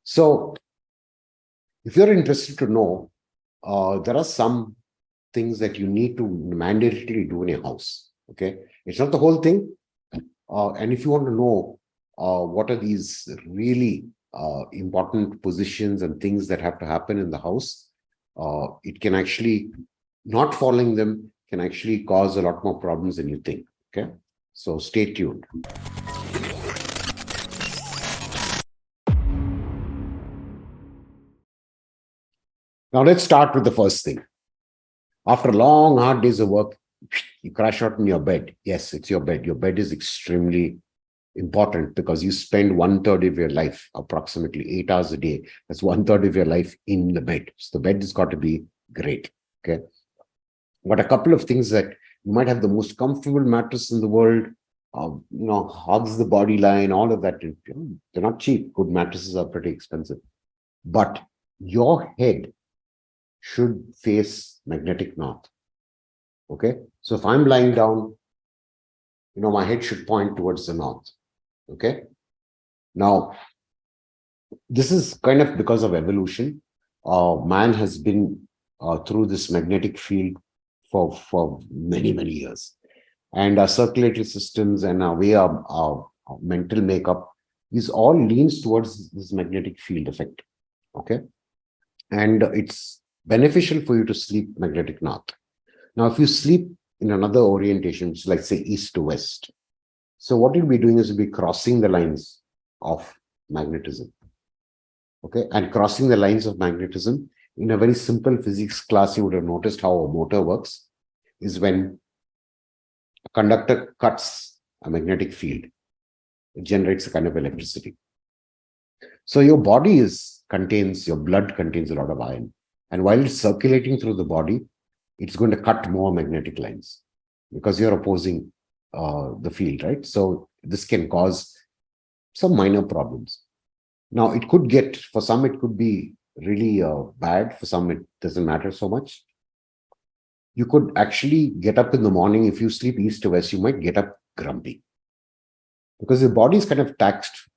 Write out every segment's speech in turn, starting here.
So if you're interested to know, there are some things that you need to mandatorily do in your house. Okay, it's not the whole thing. And if you want to know what are these really important positions and things that have to happen in the house, it can actually, not following them can actually cause a lot more problems than you think. Okay, so stay tuned. Now let's start with the first thing. After long, hard days of work, you crash out in your bed. Yes, it's your bed. Your bed is extremely important because you spend 1/3 of your life, approximately 8 hours a day. That's 1/3 of your life in the bed. So the bed has got to be great. Okay. But a couple of things that you might have the most comfortable mattress in the world, hugs the body line, all of that. They're not cheap. Good mattresses are pretty expensive. But your head should face magnetic north. Okay. So if I'm lying down, my head should point towards the north. Okay. Now, this is kind of because of evolution. Man has been through this magnetic field for many, many years. And our circulatory systems and our way our mental makeup is all leans towards this magnetic field effect. Okay. And it's beneficial for you to sleep magnetic north. Now, if you sleep in another orientation, which is like say east to west, so what you'll be doing is you'll be crossing the lines of magnetism. Okay, and crossing the lines of magnetism in a very simple physics class, you would have noticed how a motor works is when a conductor cuts a magnetic field, it generates a kind of electricity. So your body your blood contains a lot of iron. And while it's circulating through the body, it's going to cut more magnetic lines because you're opposing the field, right? So this can cause some minor problems. Now, for some, it could be really bad. For some, it doesn't matter so much. You could actually get up in the morning. If you sleep east to west, you might get up grumpy because your body is kind of taxed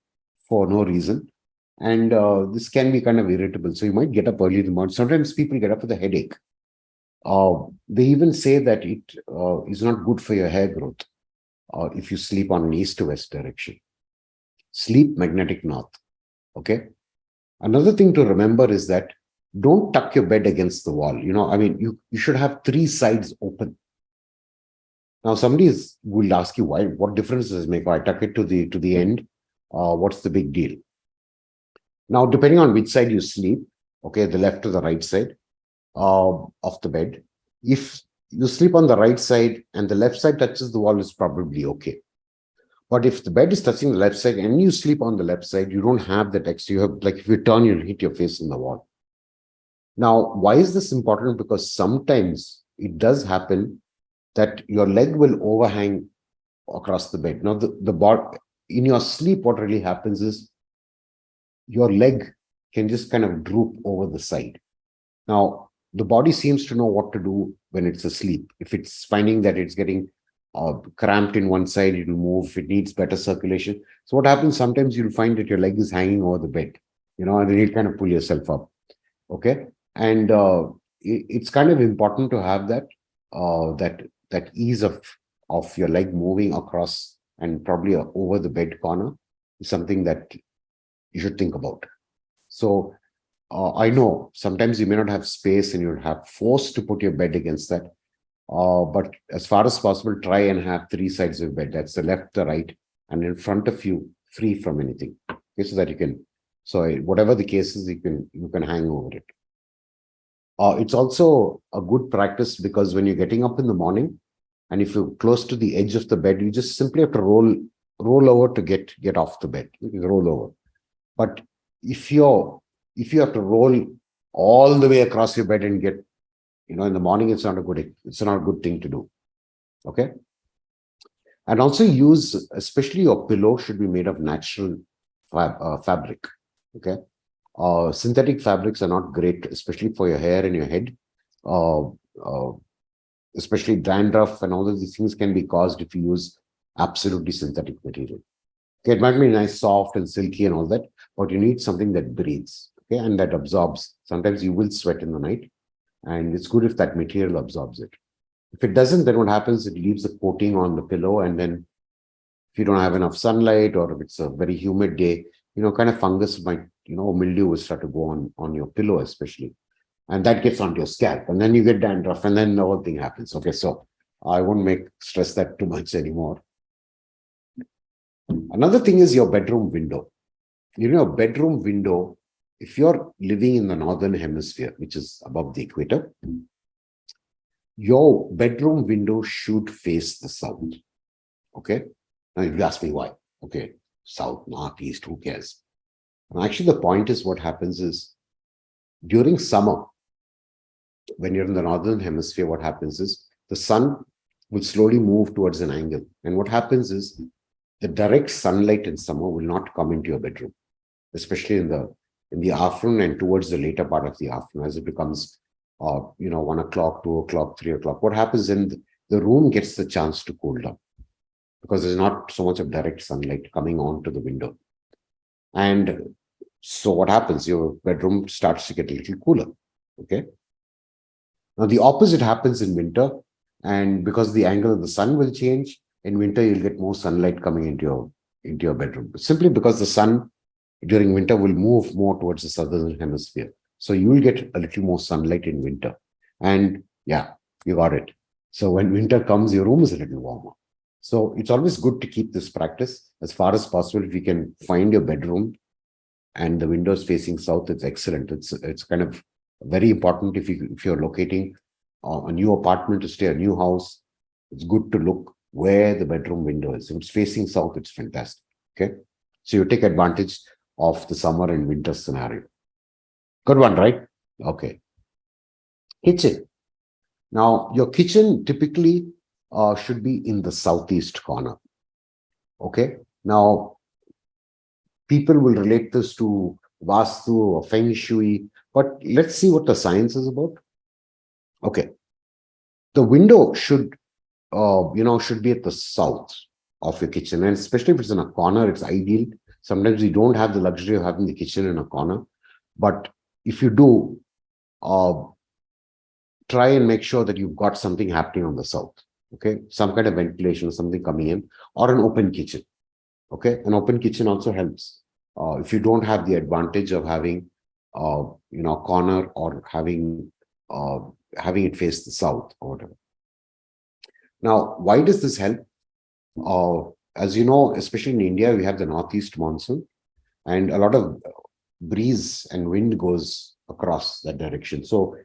for no reason. And this can be kind of irritable. So you might get up early in the morning. Sometimes people get up with a headache. They even say that it is not good for your hair growth if you sleep on an east to west direction. Sleep magnetic north. Okay. Another thing to remember is that don't tuck your bed against the wall. You should have 3 sides open. Now, somebody will ask you why. What difference does it make? I tuck it to the end. What's the big deal? Now, depending on which side you sleep, okay, the left or the right side of the bed. If you sleep on the right side and the left side touches the wall, it's probably okay. But if the bed is touching the left side and you sleep on the left side, you don't have that extra. You have, like, if you turn, you'll hit your face in the wall. Now, why is this important? Because sometimes it does happen that your leg will overhang across the bed. Now, the in your sleep, what really happens is your leg can just kind of droop over the side. Now, the body seems to know what to do when it's asleep. If it's finding that it's getting cramped in one side, it will move. If it needs better circulation. So what happens, sometimes you'll find that your leg is hanging over the bed, and then you kind of pull yourself up. Okay. And it's kind of important to have that ease of your leg moving across and probably over the bed corner is something that you should think about. So I know sometimes you may not have space and you'll have forced to put your bed against that. But as far as possible, try and have 3 sides of bed. That's the left, the right, and in front of you, free from anything. Okay, so that you can, whatever the case is, you can hang over it. It's also a good practice because when you're getting up in the morning, and if you're close to the edge of the bed, you just simply have to roll over to get off the bed. You can roll over. But if you have to roll all the way across your bed and get, in the morning, it's not a good thing to do. Okay. And also especially your pillow should be made of natural fabric. Okay. Synthetic fabrics are not great, especially for your hair and your head. Especially dandruff and all of these things can be caused if you use absolutely synthetic material. Okay, it might be nice, soft and silky and all that, but you need something that breathes, okay, and that absorbs. Sometimes you will sweat in the night, and it's good if that material absorbs it. If it doesn't, then what happens? It leaves a coating on the pillow, and then if you don't have enough sunlight or if it's a very humid day, kind of fungus might, mildew will start to go on your pillow, especially. And that gets onto your scalp. And then you get dandruff, and then the whole thing happens. Okay, so I won't stress that too much anymore. Another thing is your bedroom window. Your bedroom window, if you're living in the northern hemisphere, which is above the equator, your bedroom window should face the south. Okay. Now, if you ask me why, okay, south, north, east, who cares? And actually, the point is what happens is during summer, when you're in the northern hemisphere, what happens is the sun will slowly move towards an angle. And what happens is the direct sunlight in summer will not come into your bedroom, especially in the afternoon and towards the later part of the afternoon, as it becomes 1 o'clock, 2 o'clock, 3 o'clock. What happens then? The room gets the chance to cool down because there's not so much of direct sunlight coming onto the window. And so what happens? Your bedroom starts to get a little cooler. Okay. Now the opposite happens in winter, and because the angle of the sun will change, in winter you'll get more sunlight coming into your bedroom. Simply because the sun during winter will move more towards the southern hemisphere. So you will get a little more sunlight in winter. And yeah, you got it. So when winter comes, your room is a little warmer. So it's always good to keep this practice as far as possible. If you can find your bedroom and the windows facing south, it's excellent. It's kind of very important if you're locating a new apartment to stay, a new house. It's good to look where the bedroom window is. If it's facing south, it's fantastic. Okay, so you take advantage of the summer and winter scenario. Good one, right? Okay. Kitchen. Now, your kitchen typically should be in the southeast corner. Okay. Now, people will relate this to Vastu or Feng Shui, but let's see what the science is about. Okay. The window should be at the south of your kitchen. And especially if it's in a corner, it's ideal. Sometimes you don't have the luxury of having the kitchen in a corner. But if you do, try and make sure that you've got something happening on the south. Okay. Some kind of ventilation, something coming in, or an open kitchen. Okay. An open kitchen also helps. If you don't have the advantage of having, a corner or having it face the south or whatever. Now, why does this help? As you know, especially in India, we have the northeast monsoon, and a lot of breeze and wind goes across that direction. So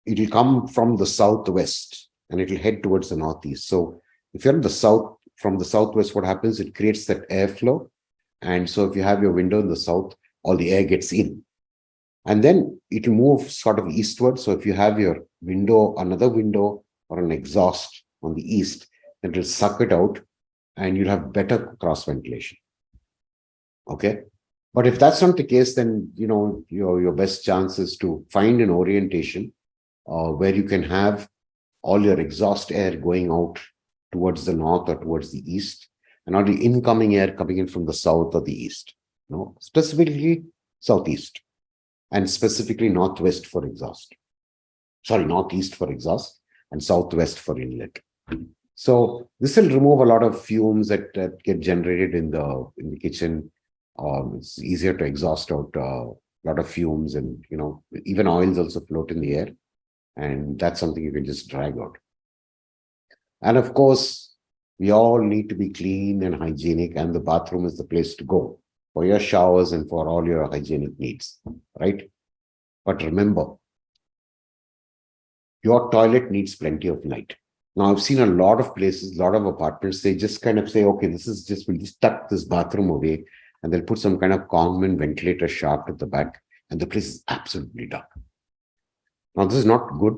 it'll come from the southwest and it'll head towards the northeast. So if you're in the south, from the southwest, what happens? It creates that airflow. And so if you have your window in the south, all the air gets in. And then it'll move sort of eastward. So if you have your window, another window or an exhaust on the east, then it'll suck it out and you'll have better cross ventilation. Okay. But if that's not the case, then your best chance is to find an orientation where you can have all your exhaust air going out towards the north or towards the east, and all the incoming air coming in from the south or the east. Specifically southeast, and specifically northwest for exhaust. Sorry, northeast for exhaust and southwest for inlet. So this will remove a lot of fumes that get generated in the kitchen. It's easier to exhaust out a lot of fumes, and even oils also float in the air, and that's something you can just drag out. And of course, we all need to be clean and hygienic, and the bathroom is the place to go for your showers and for all your hygienic needs, right? But remember, your toilet needs plenty of light. Now, I've seen a lot of places, a lot of apartments, they just kind of say, okay, we'll just tuck this bathroom away, and they'll put some kind of common ventilator shaft at the back, and the place is absolutely dark. Now, this is not good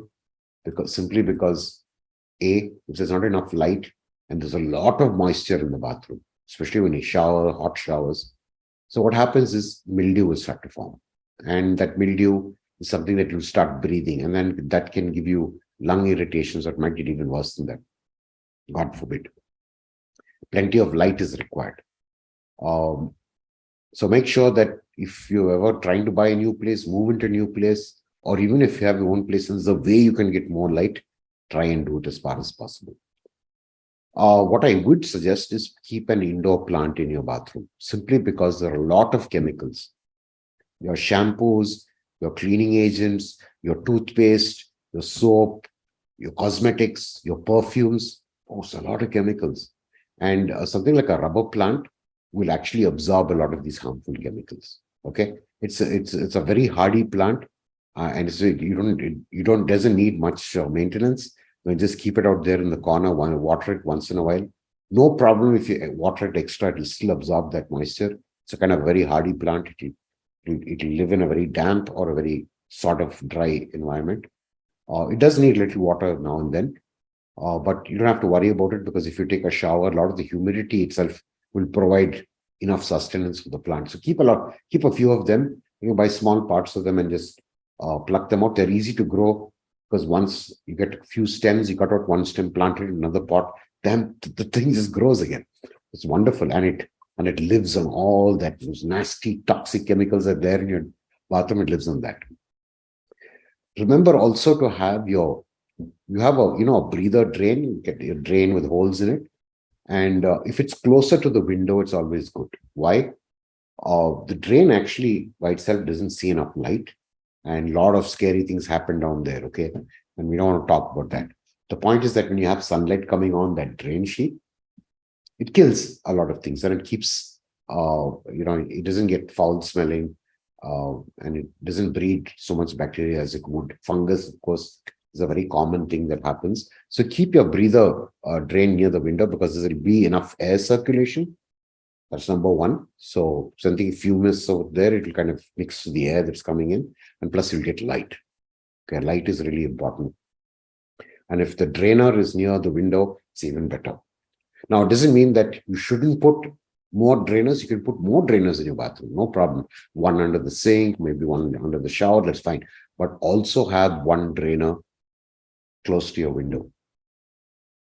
simply because if there's not enough light and there's a lot of moisture in the bathroom, especially when you shower, hot showers. So what happens is mildew will start to form, and that mildew is something that you start breathing, and then that can give you lung irritations, or it might get even worse than that. God forbid. Plenty of light is required. So make sure that if you're ever trying to buy a new place, move into a new place, or even if you have your own place, and there's a way you can get more light, try and do it as far as possible. What I would suggest is keep an indoor plant in your bathroom, simply because there are a lot of chemicals. Your shampoos, your cleaning agents, your toothpaste, your soap, your cosmetics, your perfumes, a lot of chemicals. And something like a rubber plant will actually absorb a lot of these harmful chemicals. Okay, it's a very hardy plant, and so you don't doesn't need much maintenance. You just keep it out there in the corner, water it once in a while. No problem if you water it extra; it will still absorb that moisture. It's a kind of very hardy plant. It'll live in a very damp or a very sort of dry environment. It does need little water now and then, but you don't have to worry about it, because if you take a shower, a lot of the humidity itself will provide enough sustenance for the plant. So keep a few of them. You buy small parts of them and just pluck them out. They're easy to grow, because once you get a few stems, you cut out one stem, plant it in another pot, then the thing just grows again. It's wonderful, and it lives on all that. Those nasty toxic chemicals are there in your bathroom. It lives on that. Remember also to have you have a breather drain. You get a drain with holes in it, and if it's closer to the window, it's always good. Why? The drain actually by itself doesn't see enough light, and a lot of scary things happen down there. Okay, and we don't want to talk about that. The point is that when you have sunlight coming on that drain sheet, it kills a lot of things, and it keeps it doesn't get foul smelling, and it doesn't breed so much bacteria as it would. Fungus, of course, is a very common thing that happens. So keep your breather drain near the window, because there will be enough air circulation. That's number one. So something fumous over there, it will kind of mix with the air that's coming in, and plus you'll get light. Okay, light is really important. And if the drainer is near the window, it's even better. Now, it doesn't mean that you shouldn't put more drainers. You can put more drainers in your bathroom, no problem. One under the sink, maybe one under the shower, that's fine. But also have one drainer close to your window.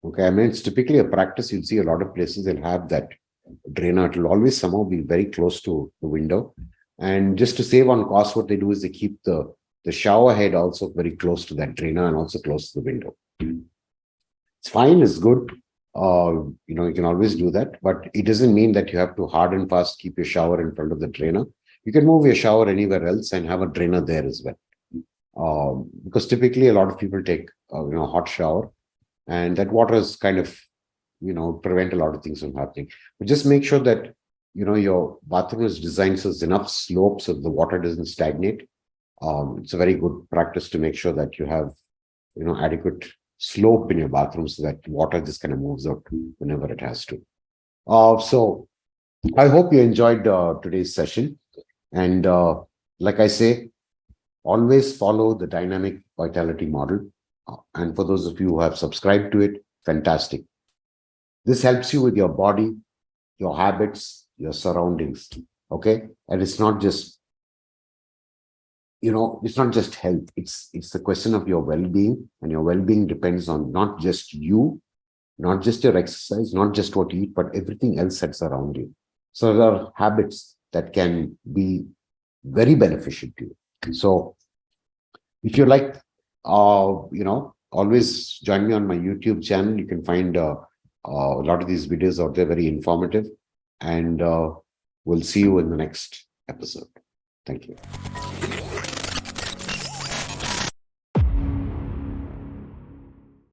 Okay, I mean, it's typically a practice. You'll see a lot of places they'll have that drainer. It will always somehow be very close to the window. And just to save on cost, what they do is they keep the shower head also very close to that drainer, and also close to the window. It's fine, it's good. You can always do that, but it doesn't mean that you have to hard and fast keep your shower in front of the drainer. You can move your shower anywhere else and have a drainer there as well. Because typically a lot of people take a hot shower, and that water is kind of prevent a lot of things from happening. But just make sure that your bathroom is designed so there's enough slope so the water doesn't stagnate. It's a very good practice to make sure that you have adequate slope in your bathroom, so that water just kind of moves out whenever it has to. So I hope you enjoyed today's session. And like I say, always follow the dynamic vitality model. And for those of you who have subscribed to it, fantastic. This helps you with your body, your habits, your surroundings. Okay. And it's not just health. It's the question of your well-being, and your well-being depends on not just you, not just your exercise, not just what you eat, but everything else that's around you. So there are habits that can be very beneficial to you. So if you like, always join me on my YouTube channel. You can find a lot of these videos out there, very informative, and we'll see you in the next episode. Thank you.